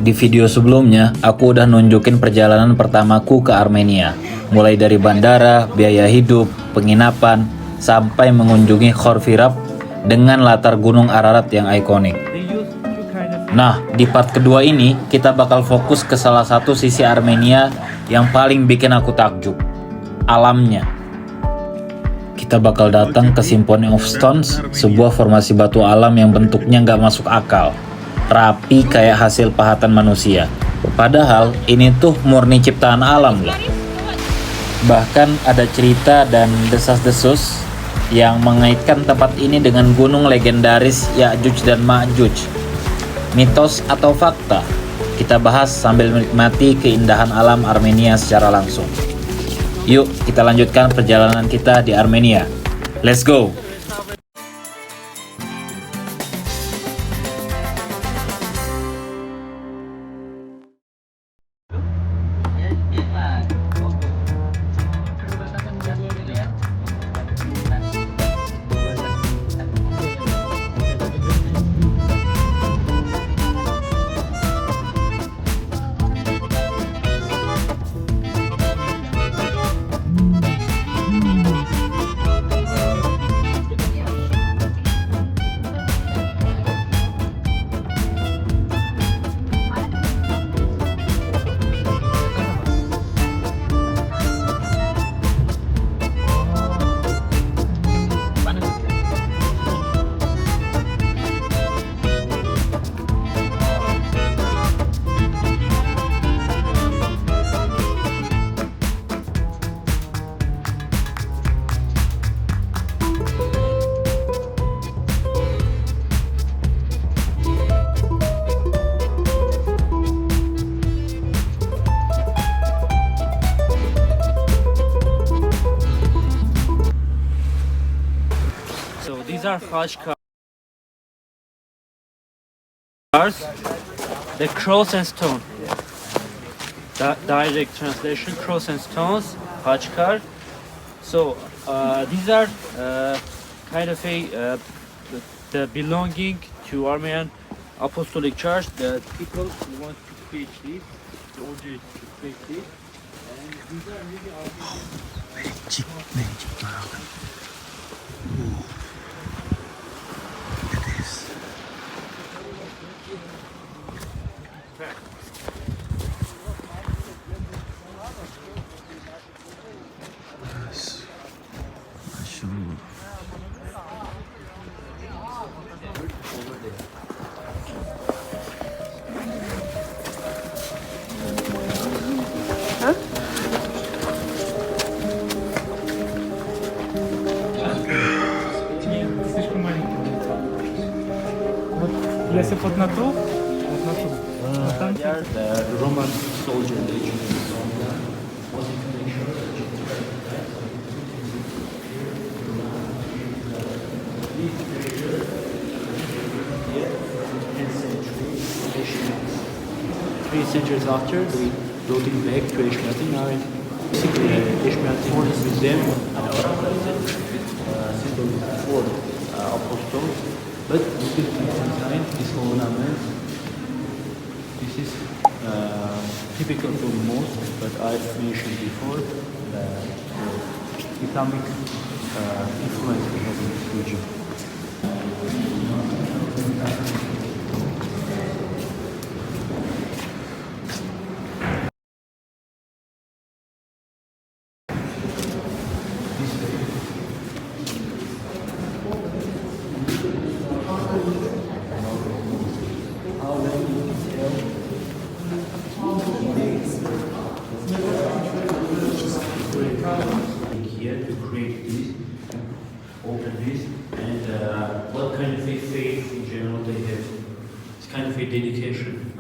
Di video sebelumnya, aku udah nunjukin perjalanan pertamaku ke Armenia. Mulai dari bandara, biaya hidup, penginapan, sampai mengunjungi Khor Virab dengan latar gunung Ararat yang ikonik. Nah, di part kedua ini, kita bakal fokus ke salah satu sisi Armenia yang paling bikin aku takjub. Alamnya. Kita bakal datang ke Symphony of Stones, sebuah formasi batu alam yang bentuknya nggak masuk akal. Rapi kayak hasil pahatan manusia. Padahal ini tuh murni ciptaan alam loh. Bahkan ada cerita dan desas-desus yang mengaitkan tempat ini dengan gunung legendaris Ya'juj dan Ma'juj. Mitos atau fakta? Kita bahas sambil menikmati keindahan alam Armenia secara langsung. Yuk, kita lanjutkan perjalanan kita di Armenia. Let's go! So these are Hajj cars, the cross and stone. Direct translation: cross and stones, Hajj car. So these are kind of the belonging to Armenian Apostolic Church. The people who want to preach this, the order to preach this, and these are really Magic banget. Слишком маленький. Вот если вот на ту, вот на ту. Вот там. They are the Roman soldier legion. Three centuries after, they brought it back to Eshmiati. Now, basically, Eshmiati Museum symbol for apostles, but you can find this ornament. This is typical for most, but I've mentioned before the Islamic influence we have in this region. Here to create this, open this, and what kind of a faith in general they have. It's kind of a dedication.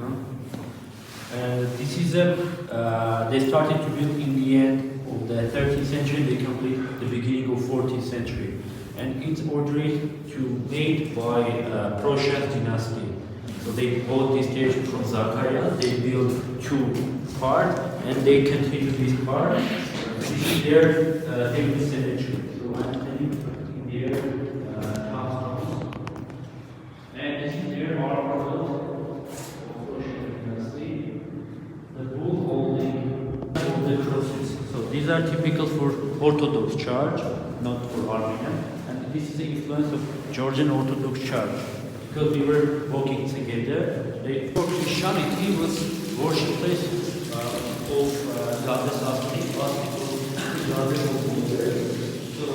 This is they started to build in the end of the 13th century. They complete the beginning of 14th century, and it's ordered to made by Prussia dynasty. So they bought this station from Zakaria. They built two parts, and they continue this part. This is their family cemetery. So I'm standing in their house. And this is their marble of Prussia dynasty. are typical for Orthodox Church, not for Armenian. And this is the influence of Georgian Orthodox Church. Because we were working together, for Christianity was worship place of goddess Asti, goddess of water. So,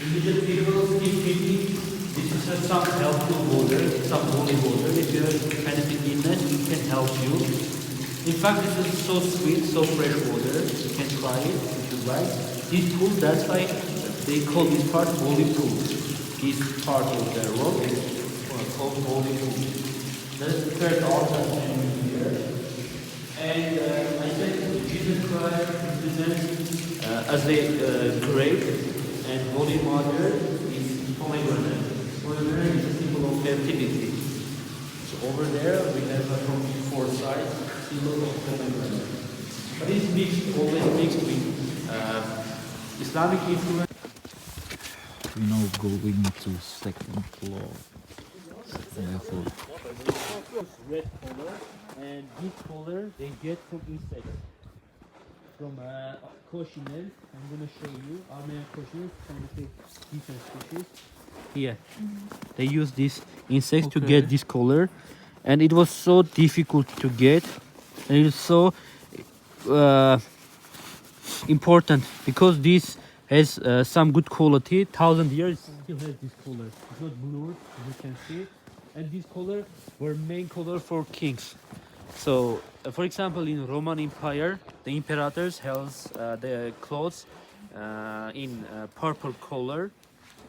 indigenous people keep thinking this is some helpful water, some holy water. If you have kind of illness, it can help you. In fact, this is so sweet, so fresh water. You can try it if you like. This pool, that's why they call this part holy pool. This part of the rock is called holy pool. That's the third altar here. And I said Jesus Christ represents as a grape, and Holy Mother is pomegranate. Pomegranate is a symbol of fertility. So over there we have from four sides symbol of pomegranate. But it's mixed, always mixed with Islamic influence. We now going to second floor. Second level. Red color, and this color they get from insects. From cochinelle, I'm gonna show you. Armenian cochinelle, kind of a different species. Here, they use these insects to get this color, and it was so difficult to get, and it is so important because this has some good quality. 1,000 years still has this color. It's not blue, as you can see, and this color were main color for kings. So, for example, in Roman Empire, the imperators held their clothes in purple color.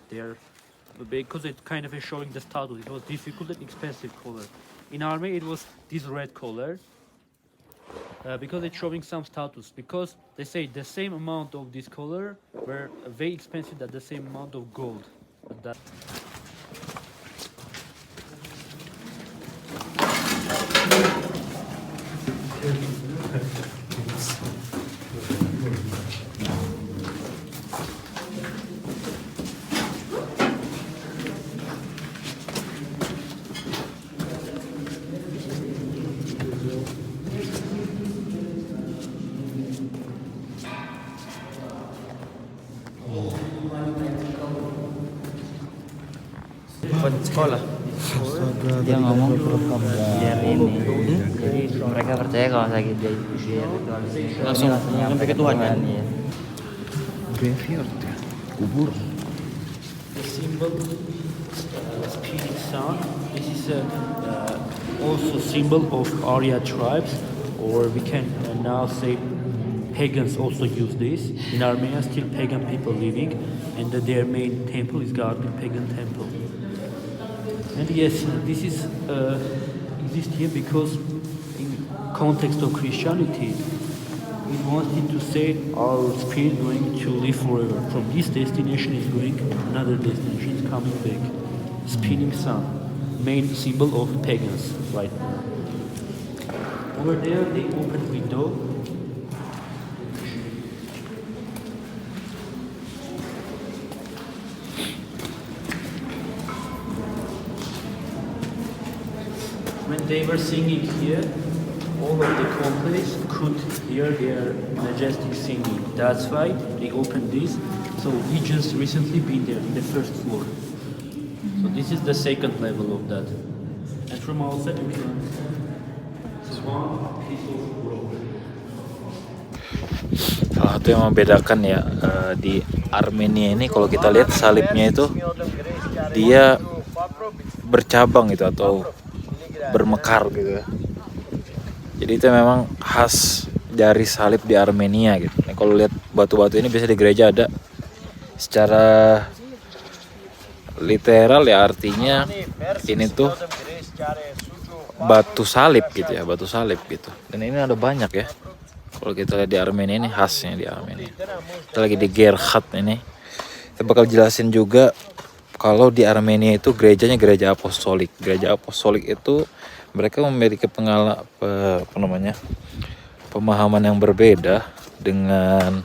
There, because it kind of is showing the status. It was difficult and expensive color. In army, it was this red color because it's showing some status. Because they say the same amount of this color were very expensive than the same amount of gold. But that. Sekolah. Dia ngomong Biar ini. Jadi mereka percaya kalau sakit dia biar itu Langsung sampai ke Tuhan kan? Iya. graveyard ya, kubur. The symbol spinning sun. This is also symbol of Arya tribes, or we can now say pagans also use this. In Armenia, still pagan people living, and their main temple is Garden Pagan Temple. And yes, this is exist here because in context of Christianity, we wanted to say our spirit going to live forever. From this destination is going another destination is coming back. Spinning sun, main symbol of pagans, right? Over there, the open window. When they were singing here, all of the complex could hear their majestic singing. That's why they opened this. So we just recently been there in the first floor. So this is the second level of that. And from outside you can see one piece of rock. Salah satu yang membedakan ya di Armenia ini, kalau kita lihat salibnya itu dia bercabang gitu atau bermekar gitu ya. Jadi itu memang khas dari salib di Armenia gitu. Nah, kalau lihat batu-batu ini biasa di gereja ada. Secara literal ya artinya ini tuh batu salib gitu ya, batu salib gitu. Dan ini ada banyak ya. Kalau kita lihat di Armenia ini khasnya di Armenia. Kita lagi di Gerhat ini. Kita bakal jelasin juga kalau di Armenia itu gerejanya gereja apostolik. Gereja apostolik itu mereka memiliki pemahaman yang berbeda dengan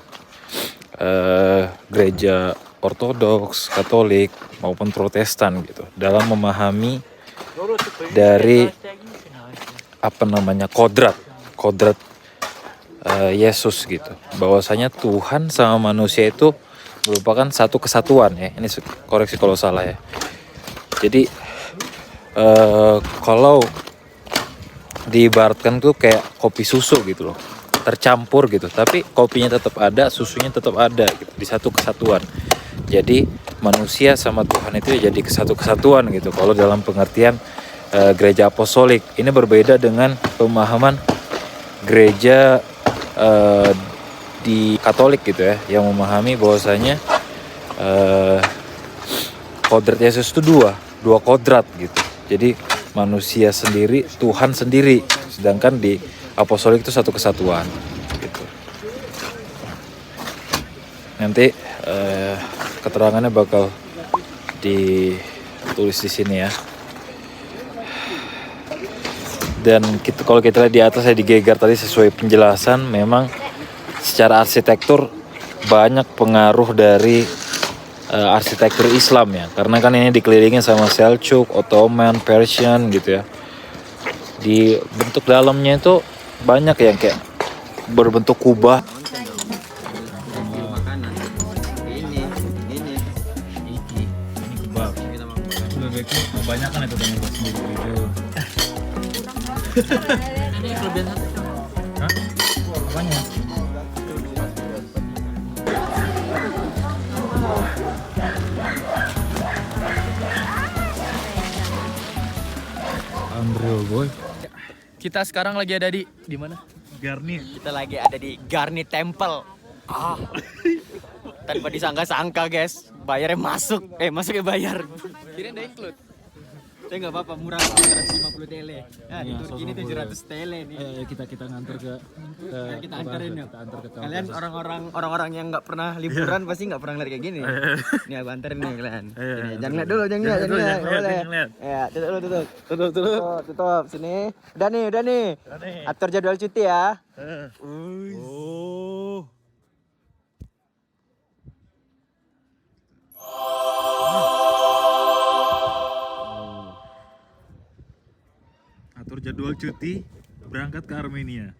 gereja Ortodoks, Katolik maupun Protestan gitu dalam memahami dari kodrat Yesus gitu. Bahwasanya Tuhan sama manusia itu merupakan satu kesatuan ya. Ini koreksi kalau salah ya. Jadi kalau diibaratkan tuh kayak kopi susu gitu loh, tercampur gitu, tapi kopinya tetap ada, susunya tetap ada gitu, di satu kesatuan. Jadi manusia sama Tuhan itu jadi kesatuan gitu. Kalau dalam pengertian gereja apostolik, ini berbeda dengan pemahaman gereja di Katolik gitu ya, yang memahami bahwasanya kodrat Yesus itu dua kodrat gitu. Jadi manusia sendiri, Tuhan sendiri, sedangkan di apostolik itu satu kesatuan gitu. Nanti keterangannya bakal ditulis di sini ya. Dan kalau kita lihat di atas saya digegar tadi sesuai penjelasan, memang secara arsitektur banyak pengaruh dari arsitektur Islam ya, karena kan ini dikelilingi sama Seljuk, Ottoman, Persian gitu ya. Di bentuk dalamnya itu banyak yang kayak berbentuk kubah. Ini kubah. Lebih kebanyakan itu dengan sendiri gitu. Ini kelebihan satu. Hah? Apanya? Unreal boy. Kita sekarang lagi ada di mana? Garni. Kita lagi ada di Garni Temple. Tanpa disangka-sangka, guys. Bayarnya masuknya bayar. Kirain udah include. Tapi nggak apa-apa, murah, 150 TL. Nah, di Turki ini 700 TL nih. Kita nganter ke Kita anterin ya. Kita antar ke Kalian orang-orang yang nggak pernah liburan pasti nggak pernah ngeliat kayak gini. Nih aku anterin nih kalian. Sini, jangan lihat dulu, jangan lihat. Boleh. Ya, tutup. Sini. Udah nih. Atur jadwal cuti ya. Oh. Atur jadwal cuti, berangkat ke Armenia.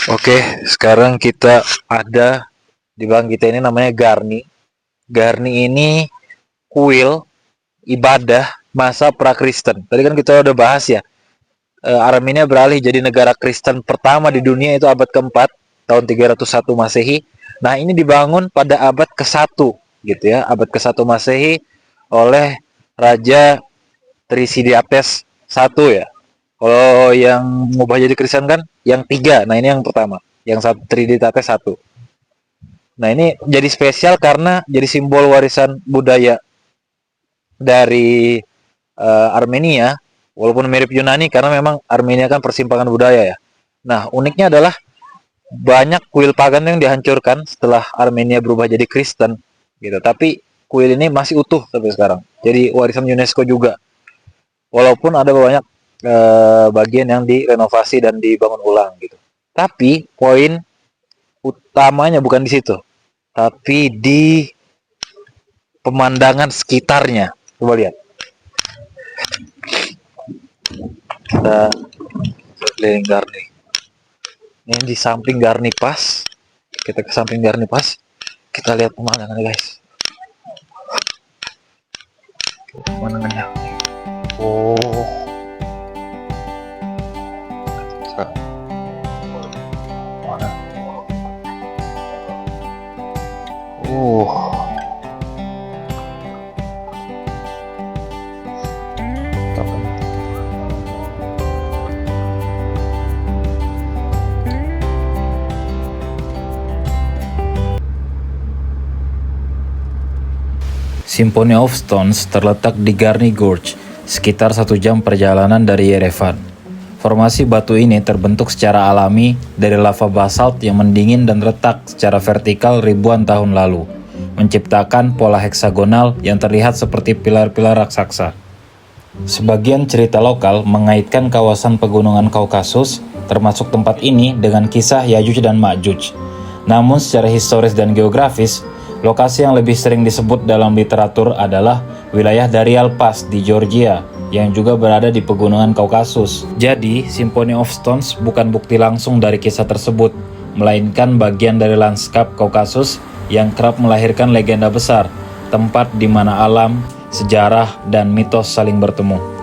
Oke, sekarang kita ada di belakang kita ini namanya Garni. Garni ini kuil ibadah masa pra-Kristen. Tadi kan kita udah bahas ya. Armenia beralih jadi negara Kristen pertama di dunia itu abad keempat, tahun 301 Masehi. Nah, ini dibangun pada abad ke-1 gitu ya, abad ke-1 Masehi oleh Raja Trisidiates I ya. Kalau yang ngubah jadi Kristen kan yang 3. Nah, ini yang pertama, yang satu Trisidiates I. Nah, ini jadi spesial karena jadi simbol warisan budaya dari Armenia, walaupun mirip Yunani karena memang Armenia kan persimpangan budaya ya. Nah, uniknya adalah banyak kuil pagan yang dihancurkan setelah Armenia berubah jadi Kristen gitu. Tapi kuil ini masih utuh sampai sekarang. Jadi warisan UNESCO juga. Walaupun ada banyak bagian yang direnovasi dan dibangun ulang gitu. Tapi poin utamanya bukan di situ, tapi di pemandangan sekitarnya. Coba lihat. Kita keliling Garni. Ini di samping Garni pas. Kita ke samping Garni pas. Kita lihat pemandangannya, guys. Pemandangannya. Oh. Mana? Symphony of Stones terletak di Garni Gorge, sekitar 1 jam perjalanan dari Yerevan. Formasi batu ini terbentuk secara alami dari lava basalt yang mendingin dan retak secara vertikal ribuan tahun lalu, menciptakan pola heksagonal yang terlihat seperti pilar-pilar raksasa. Sebagian cerita lokal mengaitkan kawasan pegunungan Kaukasus, termasuk tempat ini, dengan kisah Yajuj dan Majuj. Namun secara historis dan geografis, lokasi yang lebih sering disebut dalam literatur adalah wilayah Darial Pass di Georgia, yang juga berada di pegunungan Kaukasus. Jadi, Symphony of Stones bukan bukti langsung dari kisah tersebut, melainkan bagian dari lanskap Kaukasus yang kerap melahirkan legenda besar, tempat di mana alam, sejarah, dan mitos saling bertemu.